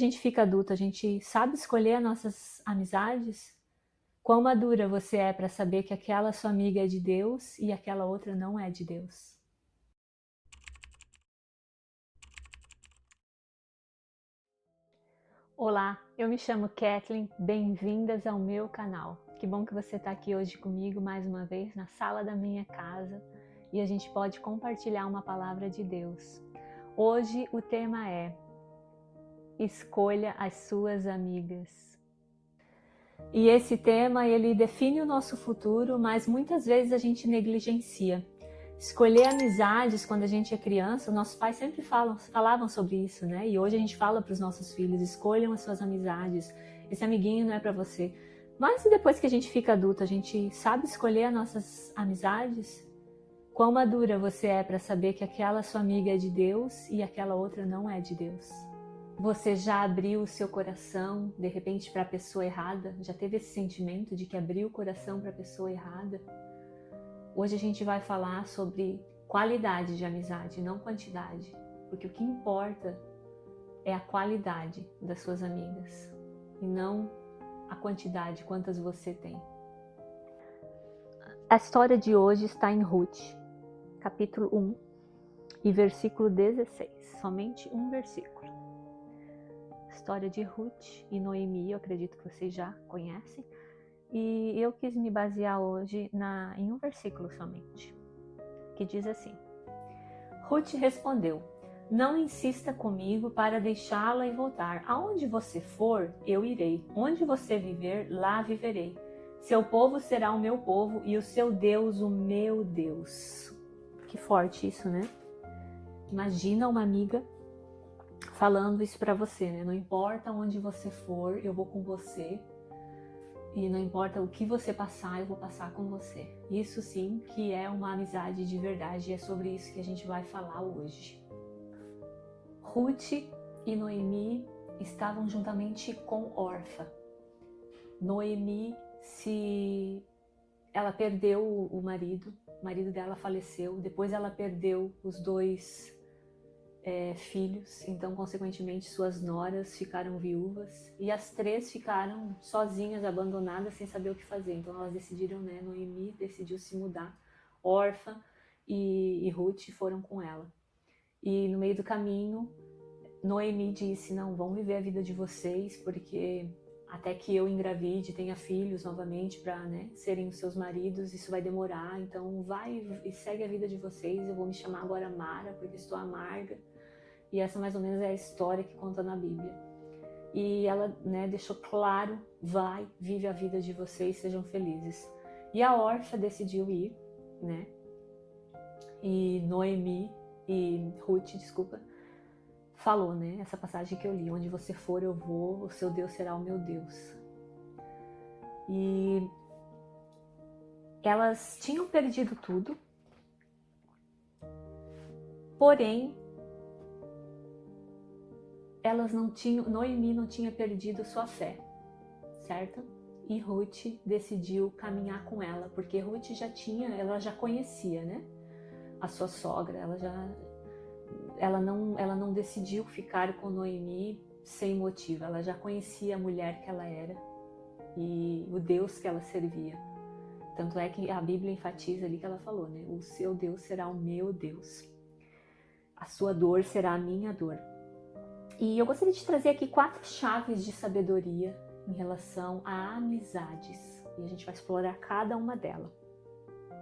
gente fica adulto, a gente sabe escolher as nossas amizades? Quão madura você é para saber que aquela sua amiga é de Deus e aquela outra não é de Deus? Olá, eu me chamo Kathleen, bem-vindas ao meu canal. Que bom que você está aqui hoje comigo mais uma vez na sala da minha casa e a gente pode compartilhar uma palavra de Deus. Hoje o tema é: escolha as suas amigas. E esse tema, ele define o nosso futuro, mas muitas vezes a gente negligencia. Escolher amizades quando a gente é criança, nossos pais sempre falavam sobre isso, né? E hoje a gente fala para os nossos filhos: escolham as suas amizades, esse amiguinho não é para você. Mas depois que a gente fica adulto, a gente sabe escolher as nossas amizades? Quão madura você é para saber que aquela sua amiga é de Deus e aquela outra não é de Deus? Você já abriu o seu coração, de repente, para a pessoa errada? Já teve esse sentimento de que abriu o coração para a pessoa errada? Hoje a gente vai falar sobre qualidade de amizade, não quantidade. Porque o que importa é a qualidade das suas amigas e não a quantidade, quantas você tem. A história de hoje está em Ruth, capítulo 1 e versículo 16. Somente um versículo. História de Ruth e Noemi, eu acredito que vocês já conhecem. E eu quis me basear hoje em um versículo somente, que diz assim: Ruth respondeu: não insista comigo para deixá-la e voltar. Aonde você for, eu irei. Onde você viver, lá viverei. Seu povo será o meu povo e o seu Deus, o meu Deus. Que forte isso, né? Imagina uma amiga falando isso para você, né? Não importa onde você for, eu vou com você. E não importa o que você passar, eu vou passar com você. Isso sim que é uma amizade de verdade e é sobre isso que a gente vai falar hoje. Ruth e Noemi estavam juntamente com Orfa. Noemi, ela perdeu o marido dela faleceu, depois ela perdeu os dois filhos, então consequentemente suas noras ficaram viúvas e as três ficaram sozinhas, abandonadas, sem saber o que fazer. Então elas decidiram, né, Noemi decidiu se mudar, Orfa e Ruth foram com ela. E no meio do caminho, Noemi disse: não, vão viver a vida de vocês, porque até que eu engravide, tenha filhos novamente para, né, serem os seus maridos, isso vai demorar, então vai e segue a vida de vocês. Eu vou me chamar agora Mara, porque estou amarga. E essa mais ou menos é a história que conta na Bíblia. E ela, né, deixou claro: vai, vive a vida de vocês, sejam felizes. E a Orfa decidiu ir, né? E Noemi e Ruth, desculpa, falou, né? Essa passagem que eu li: onde você for eu vou, o seu Deus será o meu Deus. E elas tinham perdido tudo, porém elas não tinham, Noemi não tinha perdido sua fé, certo? E Ruth decidiu caminhar com ela, porque Ruth ela já conhecia, né, a sua sogra. Ela não decidiu ficar com Noemi sem motivo. Ela já conhecia a mulher que ela era e o Deus que ela servia. Tanto é que a Bíblia enfatiza ali que ela falou, né, o seu Deus será o meu Deus, a sua dor será a minha dor. E eu gostaria de trazer aqui 4 chaves de sabedoria em relação a amizades. E a gente vai explorar cada uma delas.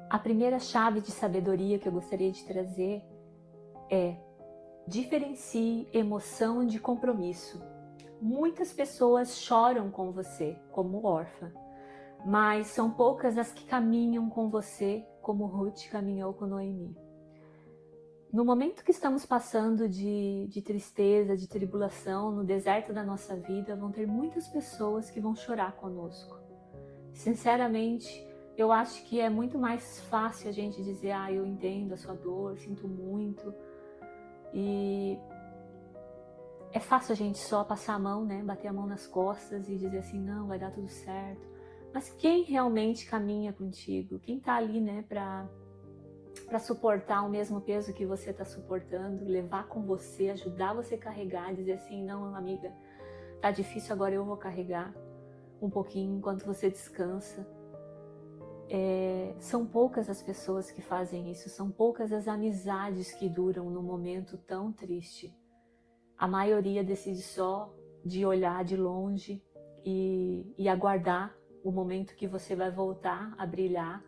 A primeira chave de sabedoria que eu gostaria de trazer é: diferencie emoção de compromisso. Muitas pessoas choram com você, como órfã, mas são poucas as que caminham com você, como Ruth caminhou com Noemi. No momento que estamos passando de tristeza, de tribulação, no deserto da nossa vida, vão ter muitas pessoas que vão chorar conosco. Sinceramente, eu acho que é muito mais fácil a gente dizer: ah, eu entendo a sua dor, sinto muito. E é fácil a gente só passar a mão, né, bater a mão nas costas e dizer assim: não, vai dar tudo certo. Mas quem realmente caminha contigo? Quem tá ali, né, para suportar o mesmo peso que você está suportando, levar com você, ajudar você a carregar, dizer assim: não, amiga, tá difícil, agora eu vou carregar um pouquinho enquanto você descansa. São poucas as pessoas que fazem isso, são poucas as amizades que duram num momento tão triste. A maioria decide só de olhar de longe e aguardar o momento que você vai voltar a brilhar,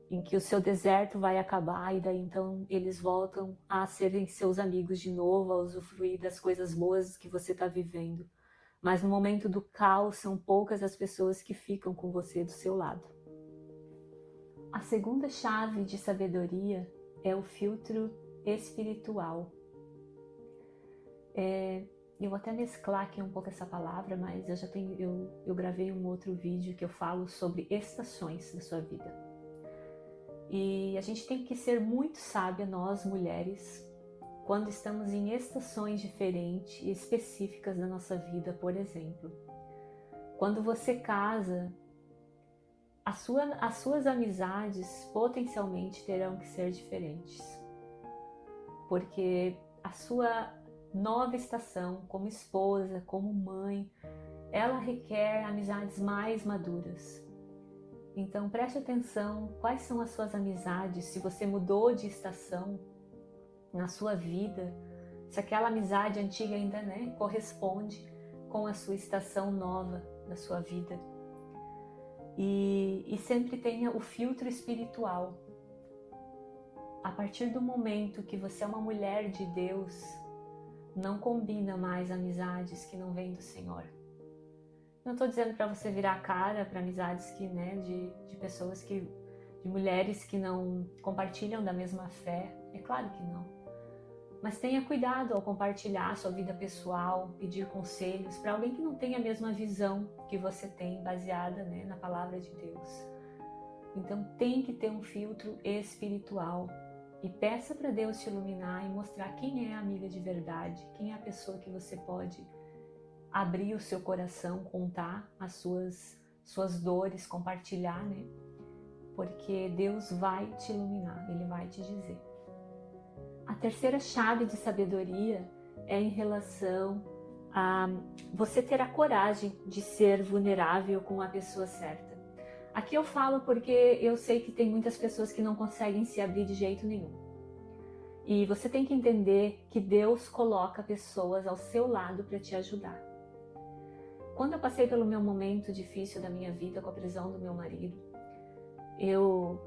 em que o seu deserto vai acabar, e daí então eles voltam a serem seus amigos de novo, a usufruir das coisas boas que você está vivendo. Mas no momento do caos, são poucas as pessoas que ficam com você do seu lado. A segunda chave de sabedoria é o filtro espiritual. Eu vou até mesclar aqui um pouco essa palavra, mas eu gravei um outro vídeo que eu falo sobre estações da sua vida. E a gente tem que ser muito sábia, nós mulheres, quando estamos em estações diferentes e específicas da nossa vida. Por exemplo, quando você casa, as suas amizades potencialmente terão que ser diferentes, porque a sua nova estação como esposa, como mãe, ela requer amizades mais maduras. Então preste atenção quais são as suas amizades, se você mudou de estação na sua vida, se aquela amizade antiga ainda, corresponde com a sua estação nova da sua vida. E sempre tenha o filtro espiritual. A partir do momento que você é uma mulher de Deus, não combina mais amizades que não vêm do Senhor. Não estou dizendo para você virar a cara para amizades de pessoas de mulheres que não compartilham da mesma fé. É claro que não. Mas tenha cuidado ao compartilhar a sua vida pessoal, pedir conselhos para alguém que não tem a mesma visão que você tem, baseada na palavra de Deus. Então tem que ter um filtro espiritual. E peça para Deus te iluminar e mostrar quem é a amiga de verdade, quem é a pessoa que você pode abrir o seu coração, contar as suas dores, compartilhar, Porque Deus vai te iluminar, Ele vai te dizer. A terceira chave de sabedoria é em relação a você ter a coragem de ser vulnerável com a pessoa certa. Aqui eu falo porque eu sei que tem muitas pessoas que não conseguem se abrir de jeito nenhum. E você tem que entender que Deus coloca pessoas ao seu lado para te ajudar. Quando eu passei pelo meu momento difícil da minha vida com a prisão do meu marido, eu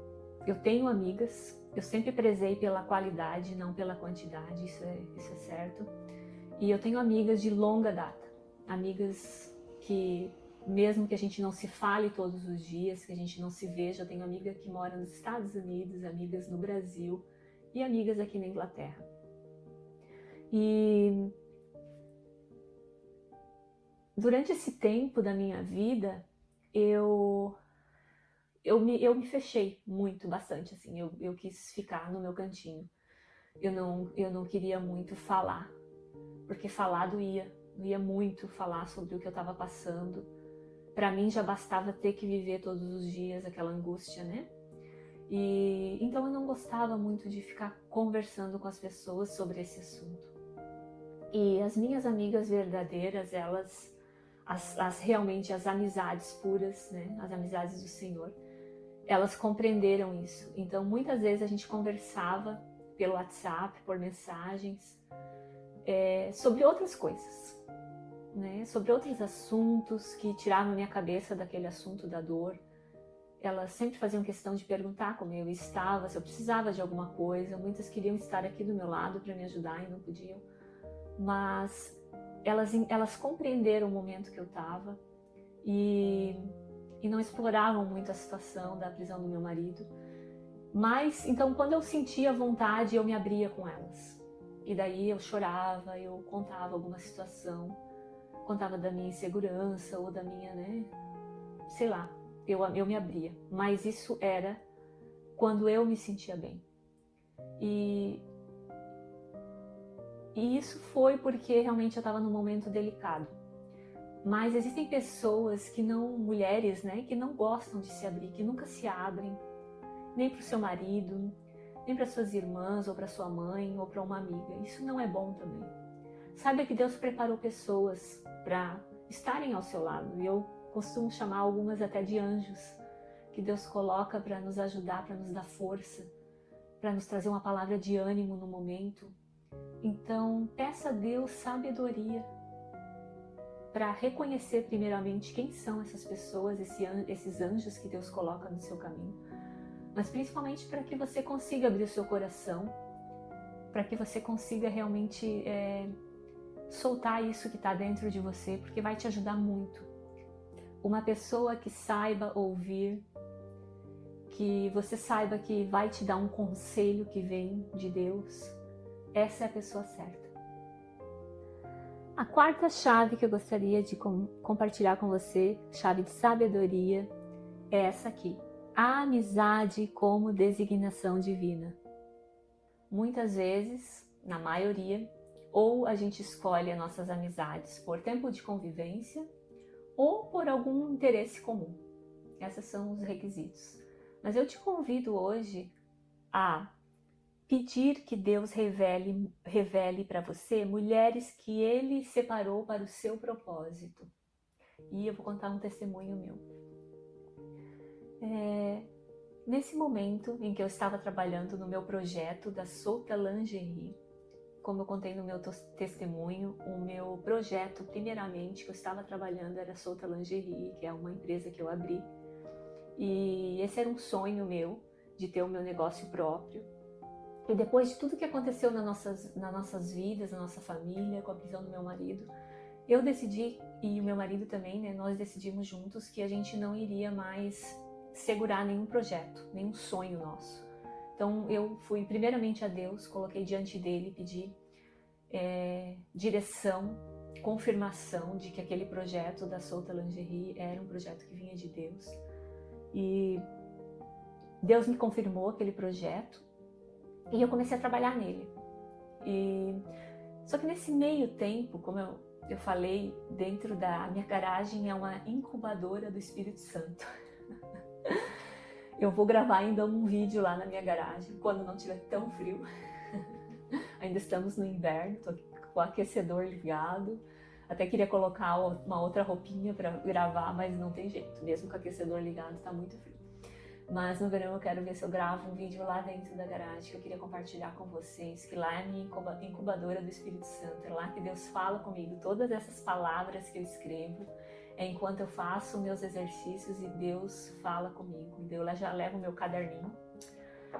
tenho amigas, eu sempre prezei pela qualidade, não pela quantidade, isso é certo. E eu tenho amigas de longa data, amigas que, mesmo que a gente não se fale todos os dias, que a gente não se veja, eu tenho amiga que mora nos Estados Unidos, amigas no Brasil e amigas aqui na Inglaterra. E durante esse tempo da minha vida, eu me fechei bastante, assim, eu quis ficar no meu cantinho. Eu não queria muito falar, porque falar doía muito falar sobre o que eu estava passando. Para mim já bastava ter que viver todos os dias aquela angústia, E então eu não gostava muito de ficar conversando com as pessoas sobre esse assunto. E as minhas amigas verdadeiras, elas, realmente as amizades puras, as amizades do Senhor, elas compreenderam isso. Então muitas vezes a gente conversava pelo WhatsApp, por mensagens, sobre outras coisas, sobre outros assuntos que tiravam a minha cabeça daquele assunto da dor. Elas sempre faziam questão de perguntar como eu estava, se eu precisava de alguma coisa. Muitas queriam estar aqui do meu lado para me ajudar e não podiam. Mas elas compreenderam o momento que eu estava e não exploravam muito a situação da prisão do meu marido. Mas, então, quando eu sentia vontade, eu me abria com elas. E daí eu chorava, eu contava alguma situação, contava da minha insegurança ou da minha, sei lá, eu me abria. Mas isso era quando eu me sentia bem. E isso foi porque realmente eu estava num momento delicado. Mas existem pessoas que não, mulheres, que não gostam de se abrir, que nunca se abrem, nem para o seu marido, nem para suas irmãs, ou para sua mãe, ou para uma amiga. Isso não é bom também. Saiba que Deus preparou pessoas para estarem ao seu lado. E eu costumo chamar algumas até de anjos, que Deus coloca para nos ajudar, para nos dar força, para nos trazer uma palavra de ânimo no momento. Então, peça a Deus sabedoria para reconhecer primeiramente quem são essas pessoas, esses anjos que Deus coloca no seu caminho, mas principalmente para que você consiga abrir o seu coração, para que você consiga realmente soltar isso que está dentro de você, porque vai te ajudar muito. Uma pessoa que saiba ouvir, que você saiba que vai te dar um conselho que vem de Deus, essa é a pessoa certa. A quarta chave que eu gostaria de compartilhar com você, chave de sabedoria, é essa aqui. A amizade como designação divina. Muitas vezes, na maioria, ou a gente escolhe as nossas amizades por tempo de convivência ou por algum interesse comum. Esses são os requisitos. Mas eu te convido hoje a pedir que Deus revele para você mulheres que Ele separou para o seu propósito. E eu vou contar um testemunho meu. Nesse momento em que eu estava trabalhando no meu projeto da Solta Lingerie, como eu contei no meu testemunho, o meu projeto, primeiramente, que eu estava trabalhando era a Solta Lingerie, que é uma empresa que eu abri. E esse era um sonho meu, de ter o meu negócio próprio. E depois de tudo que aconteceu nas nossas vidas, na nossa família, com a prisão do meu marido, eu decidi, e o meu marido também, né, nós decidimos juntos que a gente não iria mais segurar nenhum projeto, nenhum sonho nosso. Então eu fui primeiramente a Deus, coloquei diante dele, pedi direção, confirmação de que aquele projeto da Solta Lingerie era um projeto que vinha de Deus. E Deus me confirmou aquele projeto e eu comecei a trabalhar nele. Só que nesse meio tempo, como eu falei, dentro da minha garagem é uma incubadora do Espírito Santo. Eu vou gravar ainda um vídeo lá na minha garagem, quando não estiver tão frio. Ainda estamos no inverno, tô com o aquecedor ligado. Até queria colocar uma outra roupinha para gravar, mas não tem jeito. Mesmo com o aquecedor ligado, tá muito frio. Mas no verão eu quero ver se eu gravo um vídeo lá dentro da garagem, que eu queria compartilhar com vocês, que lá é a minha incubadora do Espírito Santo. É lá que Deus fala comigo. Todas essas palavras que eu escrevo, é enquanto eu faço meus exercícios e Deus fala comigo. Eu já levo meu caderninho.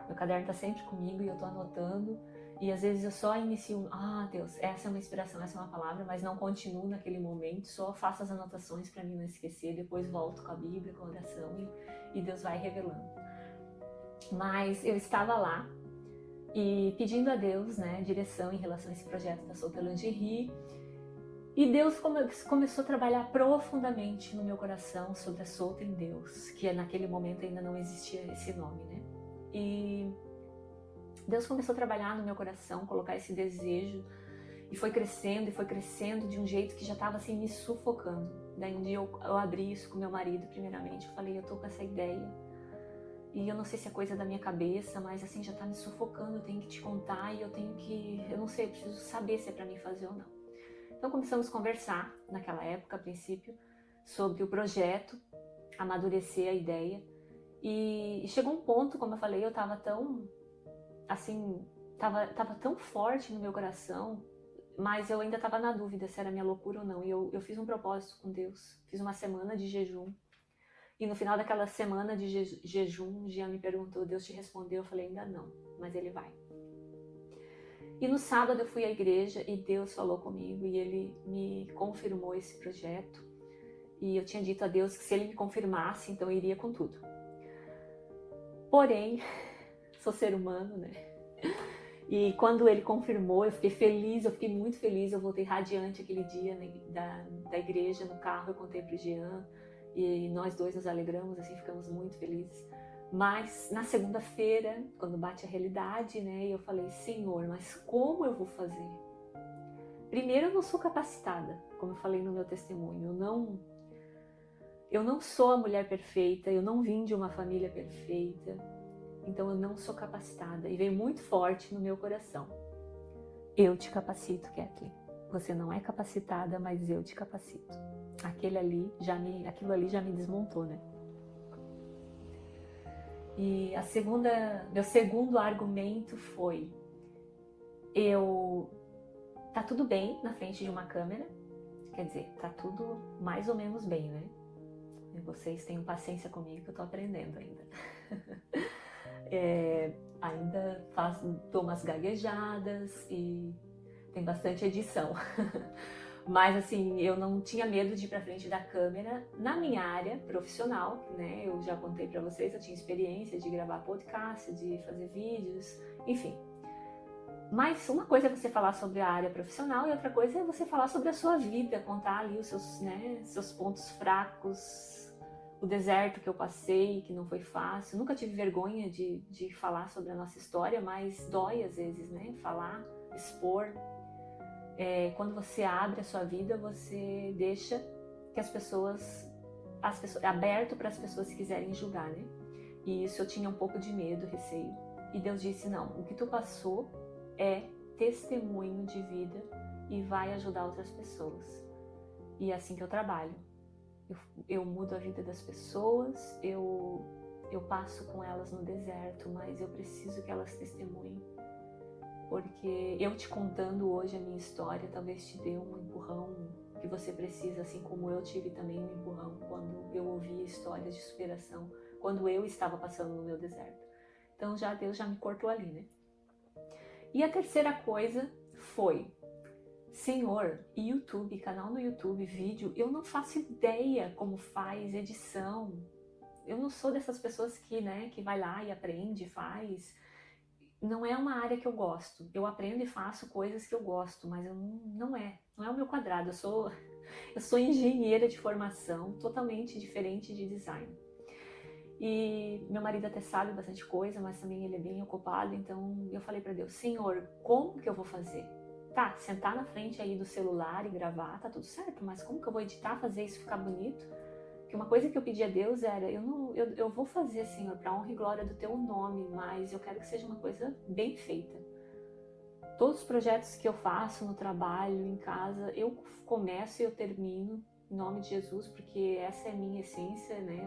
Meu caderno tá sempre comigo e eu tô anotando. E às vezes eu só inicio, Deus, essa é uma inspiração, essa é uma palavra, mas não continuo naquele momento, só faço as anotações para mim não esquecer, depois volto com a Bíblia, com a oração e Deus vai revelando. Mas eu estava lá e pedindo a Deus, né, direção em relação a esse projeto da Solta Lingerie, e Deus começou a trabalhar profundamente no meu coração sobre a Solta em Deus, que naquele momento ainda não existia esse nome, né? E Deus começou a trabalhar no meu coração, colocar esse desejo, e foi crescendo de um jeito que já estava assim me sufocando. Daí um dia eu abri isso com meu marido primeiramente, eu falei, eu tô com essa ideia, e eu não sei se é coisa da minha cabeça, mas assim já tá me sufocando, eu tenho que te contar e eu não sei, eu preciso saber se é pra mim fazer ou não. Então começamos a conversar naquela época, a princípio, sobre o projeto, amadurecer a ideia, e chegou um ponto, como eu falei, eu tava tão assim, tava tão forte no meu coração, mas eu ainda estava na dúvida se era minha loucura ou não. E eu fiz um propósito com Deus, fiz uma semana de jejum. E no final daquela semana de jejum, o Jean me perguntou, Deus te respondeu? Eu falei, ainda não, mas Ele vai. E no sábado eu fui à igreja e Deus falou comigo e Ele me confirmou esse projeto. E eu tinha dito a Deus que se Ele me confirmasse, então eu iria com tudo. Porém, sou ser humano, né? E quando Ele confirmou, eu fiquei feliz, eu fiquei muito feliz, eu voltei radiante aquele dia da igreja, no carro, eu contei pro Jean, e nós dois nos alegramos, assim, ficamos muito felizes. Mas na segunda-feira, quando bate a realidade, né, eu falei, Senhor, mas como eu vou fazer? Primeiro, eu não sou capacitada, como eu falei no meu testemunho, eu não sou a mulher perfeita, eu não vim de uma família perfeita, então eu não sou capacitada. E veio muito forte no meu coração. Eu te capacito, Kathleen. Você não é capacitada, mas eu te capacito. Aquilo ali já me desmontou, né? E meu segundo argumento foi, tá tudo bem na frente de uma câmera, quer dizer, tá tudo mais ou menos bem, né? E vocês tenham paciência comigo que eu tô aprendendo ainda. Ainda dou umas gaguejadas e tem bastante edição. Mas assim, eu não tinha medo de ir pra frente da câmera na minha área profissional, né? Eu já contei pra vocês, eu tinha experiência de gravar podcast, de fazer vídeos, enfim. Mas uma coisa é você falar sobre a área profissional e outra coisa é você falar sobre a sua vida, contar ali os seus pontos fracos, o deserto que eu passei, que não foi fácil. Nunca tive vergonha de falar sobre a nossa história, mas dói às vezes, né? Falar, expor. Quando você abre a sua vida, você deixa que as pessoas aberto para as pessoas que quiserem julgar, né? E isso eu tinha um pouco de medo, receio. E Deus disse, não, o que tu passou é testemunho de vida e vai ajudar outras pessoas. E é assim que eu trabalho. Eu mudo a vida das pessoas, eu passo com elas no deserto, mas eu preciso que elas testemunhem. Porque eu te contando hoje a minha história talvez te dê um empurrão que você precisa, assim como eu tive também um empurrão quando eu ouvi histórias de superação, quando eu estava passando no meu deserto. Então Deus já me cortou ali, né? E a terceira coisa foi, Senhor, YouTube, canal no YouTube, vídeo, eu não faço ideia como faz edição. Eu não sou dessas pessoas que vai lá e aprende, faz. Não é uma área que eu gosto. Eu aprendo e faço coisas que eu gosto, mas não é o meu quadrado. Eu sou engenheira de formação, totalmente diferente de design. E meu marido até sabe bastante coisa, mas também ele é bem ocupado, então eu falei para Deus, Senhor, como que eu vou fazer? Tá, sentar na frente aí do celular e gravar, tá tudo certo, mas como que eu vou editar, fazer isso ficar bonito? Que uma coisa que eu pedi a Deus era, eu vou fazer, Senhor, para honra e glória do teu nome, mas eu quero que seja uma coisa bem feita. Todos os projetos que eu faço no trabalho, em casa, eu começo e eu termino em nome de Jesus, porque essa é a minha essência, né?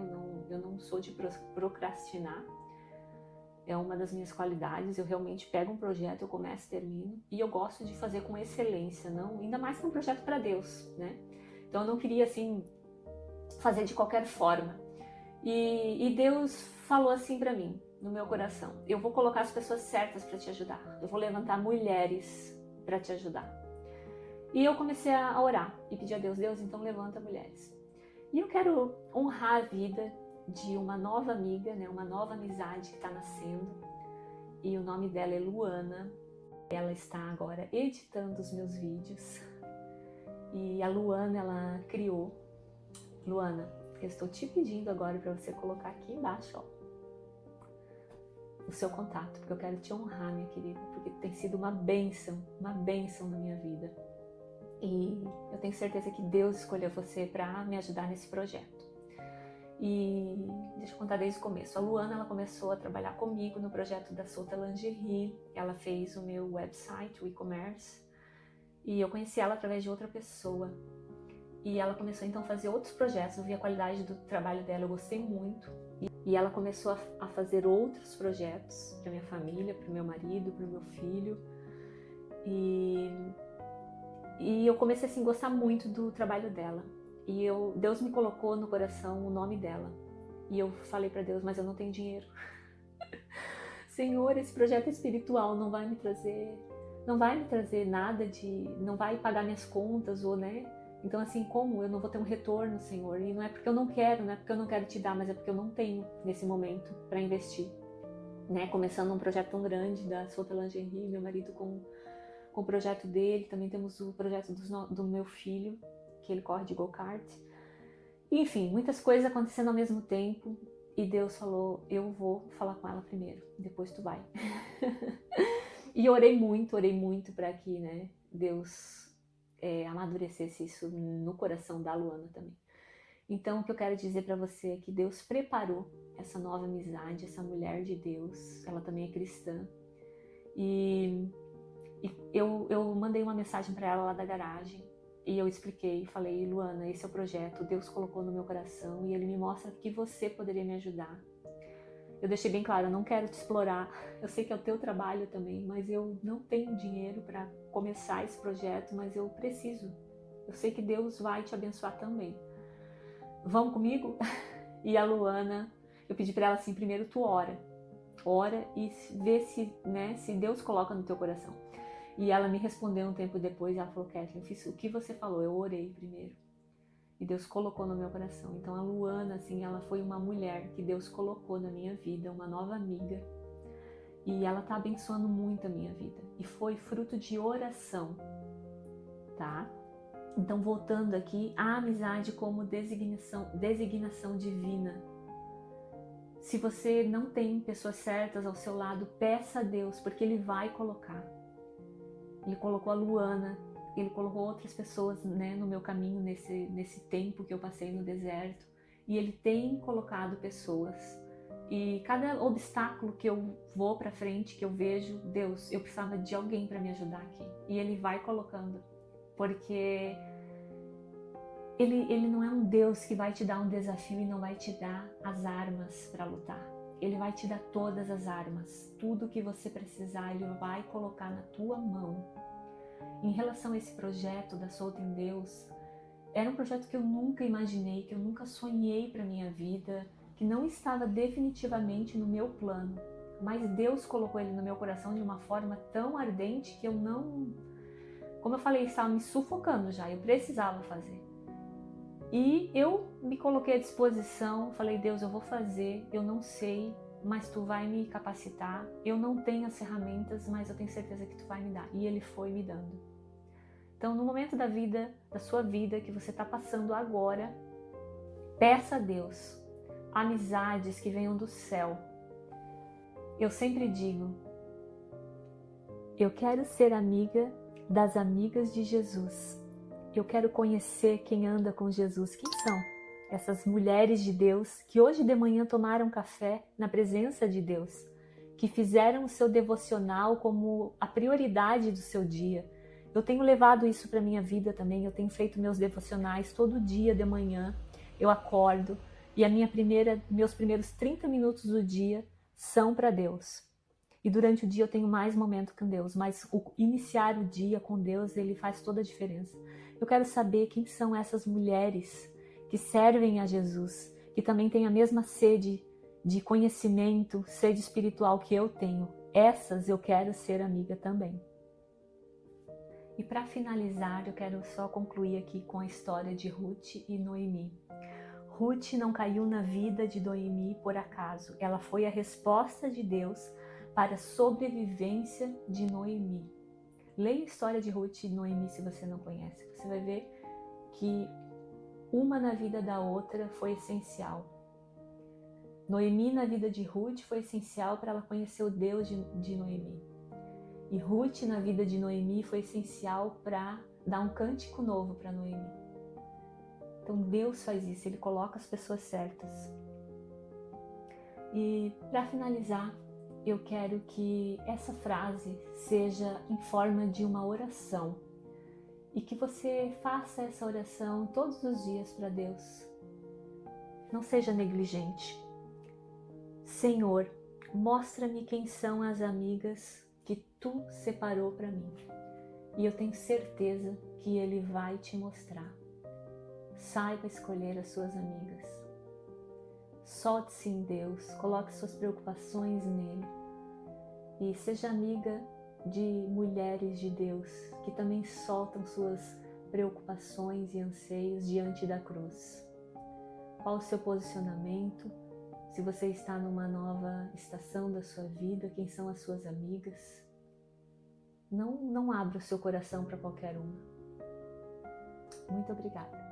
Eu não sou de procrastinar. É uma das minhas qualidades, eu realmente pego um projeto, eu começo e termino, e eu gosto de fazer com excelência, não, ainda mais que um projeto para Deus, né? Então eu não queria, assim, fazer de qualquer forma. E Deus falou assim para mim, no meu coração, eu vou colocar as pessoas certas para te ajudar, eu vou levantar mulheres para te ajudar. E eu comecei a orar e pedir a Deus, então levanta mulheres. E eu quero honrar a vida de uma nova amiga, né, uma nova amizade que está nascendo, e o nome dela é Luana. Ela está agora editando os meus vídeos, e a Luana, ela criou. Luana, eu estou te pedindo agora para você colocar aqui embaixo, ó, o seu contato, porque eu quero te honrar, minha querida, porque tem sido uma bênção na minha vida. E eu tenho certeza que Deus escolheu você para me ajudar nesse projeto. E deixa eu contar desde o começo. A Luana, ela começou a trabalhar comigo no projeto da Solta Lingerie. Ela fez o meu website, o e-commerce. E eu conheci ela através de outra pessoa. E ela começou então a fazer outros projetos. Eu vi a qualidade do trabalho dela, eu gostei muito. E ela começou a fazer outros projetos para minha família, para o meu marido, para o meu filho. E eu comecei assim, a gostar muito do trabalho dela. E Deus me colocou no coração o nome dela. E eu falei para Deus, mas eu não tenho dinheiro. Senhor, esse projeto espiritual não vai me trazer nada não vai pagar minhas contas, ou, né? Então assim, como eu não vou ter um retorno, Senhor? E não é porque eu não quero, não é porque eu não quero te dar, mas é porque eu não tenho nesse momento para investir, né? Começando um projeto tão grande da Solta Lingerie, meu marido com o projeto dele, também temos o projeto do meu filho, que ele corre de go-kart. Enfim, muitas coisas acontecendo ao mesmo tempo, e Deus falou, eu vou falar com ela primeiro, depois tu vai. E orei muito para que, né, Deus amadurecesse isso no coração da Luana também. Então, o que eu quero dizer para você é que Deus preparou essa nova amizade, essa mulher de Deus, ela também é cristã, e E eu mandei uma mensagem para ela lá da garagem e eu expliquei, falei, Luana, esse é o projeto, Deus colocou no meu coração e Ele me mostra que você poderia me ajudar. Eu deixei bem claro, eu não quero te explorar, eu sei que é o teu trabalho também, mas eu não tenho dinheiro para começar esse projeto, mas eu preciso. Eu sei que Deus vai te abençoar também. Vamos comigo? E a Luana, eu pedi para ela assim, primeiro tu ora e vê se, né, se Deus coloca no teu coração. E ela me respondeu um tempo depois, ela falou, Kathleen, eu fiz o que você falou, eu orei primeiro. E Deus colocou no meu coração. Então a Luana, assim, ela foi uma mulher que Deus colocou na minha vida, uma nova amiga. E ela tá abençoando muito a minha vida. E foi fruto de oração, tá? Então voltando aqui, a amizade como designação divina. Se você não tem pessoas certas ao seu lado, peça a Deus, porque Ele vai colocar. Ele colocou a Luana, Ele colocou outras pessoas, né, no meu caminho nesse tempo que eu passei no deserto. E Ele tem colocado pessoas. E cada obstáculo que eu vou para frente, que eu vejo, Deus, eu precisava de alguém para me ajudar aqui. E Ele vai colocando, porque Ele não é um Deus que vai te dar um desafio e não vai te dar as armas para lutar. Ele vai te dar todas as armas. Tudo que você precisar, Ele vai colocar na tua mão. Em relação a esse projeto da Solta em Deus, era um projeto que eu nunca imaginei, que eu nunca sonhei para minha vida, que não estava definitivamente no meu plano. Mas Deus colocou ele no meu coração de uma forma tão ardente que eu não... Como eu falei, estava me sufocando já, eu precisava fazer. E eu me coloquei à disposição, falei, Deus, eu vou fazer, eu não sei, mas Tu vai me capacitar. Eu não tenho as ferramentas, mas eu tenho certeza que Tu vai me dar. E Ele foi me dando. Então, no momento da vida, da sua vida, que você está passando agora, peça a Deus amizades que venham do céu. Eu sempre digo, eu quero ser amiga das amigas de Jesus. Eu quero conhecer quem anda com Jesus. Quem são essas mulheres de Deus que hoje de manhã tomaram café na presença de Deus, que fizeram o seu devocional como a prioridade do seu dia? Eu tenho levado isso para minha vida também. Eu tenho feito meus devocionais todo dia de manhã. Eu acordo e meus primeiros 30 minutos do dia são para Deus. E durante o dia eu tenho mais momento com Deus, mas iniciar o dia com Deus, ele faz toda a diferença. Eu quero saber quem são essas mulheres que servem a Jesus, que também têm a mesma sede de conhecimento, sede espiritual que eu tenho. Essas eu quero ser amiga também. E para finalizar, eu quero só concluir aqui com a história de Ruth e Noemi. Ruth não caiu na vida de Noemi por acaso. Ela foi a resposta de Deus para a sobrevivência de Noemi. Leia a história de Ruth e Noemi se você não conhece. Você vai ver que uma na vida da outra foi essencial. Noemi na vida de Ruth foi essencial para ela conhecer o Deus de Noemi. E Ruth na vida de Noemi foi essencial para dar um cântico novo para Noemi. Então Deus faz isso, Ele coloca as pessoas certas. E para finalizar, eu quero que essa frase seja em forma de uma oração e que você faça essa oração todos os dias para Deus. Não seja negligente. Senhor, mostra-me quem são as amigas que Tu separou para mim. E eu tenho certeza que Ele vai te mostrar. Saiba escolher as suas amigas. Solte-se em Deus, coloque suas preocupações nele e seja amiga de mulheres de Deus que também soltam suas preocupações e anseios diante da cruz. Qual o seu posicionamento? Se você está numa nova estação da sua vida, quem são as suas amigas? Não abra o seu coração para qualquer uma. Muito obrigada.